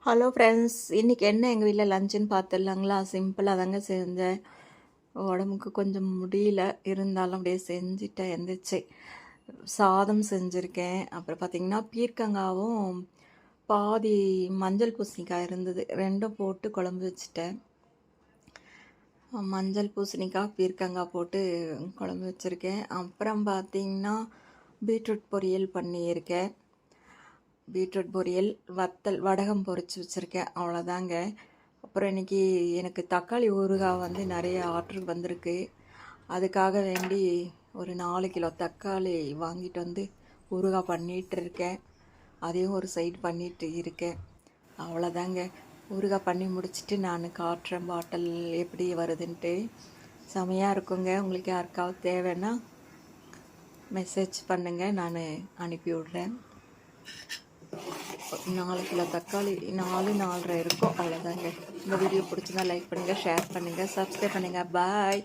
Hello friends, இன்றைக்கி என்ன எங்கள் வீட்டில் லஞ்சுன்னு பார்த்துடலாங்களா? சிம்பிளாக தாங்க செஞ்சேன். உடம்புக்கு கொஞ்சம் முடியல, இருந்தாலும் அப்படியே செஞ்சுட்டேன். எந்திரிச்சு சாதம் செஞ்சுருக்கேன். அப்புறம் பார்த்திங்கன்னா பீர்க்கங்காவும் பாதி மஞ்சள் பூசணிக்காய் இருந்தது, ரெண்டும் போட்டு குழம்பு வச்சுட்டேன். மஞ்சள் பூசணிக்காய் பீர்க்கங்காய் போட்டு குழம்பு வச்சுருக்கேன். அப்புறம் பார்த்திங்கன்னா பீட்ரூட் பொரியல் பண்ணியிருக்கேன். பீட்ரூட் பொரியல், வத்தல், வடகம் பொரித்து வச்சுருக்கேன். அவ்வளோதாங்க. அப்புறம் இன்றைக்கி எனக்கு தக்காளி ஊறுகாய் நிறைய ஆர்டர் வந்திருக்கு. அதுக்காக வேண்டி ஒரு 4 கிலோ தக்காளி வாங்கிட்டு ஊறுகாய் பண்ணிகிட்ருக்கேன். அதையும் ஒரு சைடு பண்ணிட்டு இருக்கேன். அவ்வளோதாங்க. ஊறுகாய் பண்ணி முடிச்சுட்டு நான் காட்டுறேன் பாட்டில் எப்படி வருதுன்ட்டு. செமையாக இருக்குங்க. உங்களுக்கு யாருக்காவது தேவைன்னா மெசேஜ் பண்ணுங்கள், நான் அனுப்பி விட்றேன். 4 கிலோ தக்காளி 4-4.5 இருக்கும். அவ்வளோதாங்க. இந்த வீடியோ பிடிச்சிருந்தா லைக் பண்ணுங்கள், ஷேர் பண்ணுங்கள், சப்ஸ்கிரைப் பண்ணுங்கள். பாய்.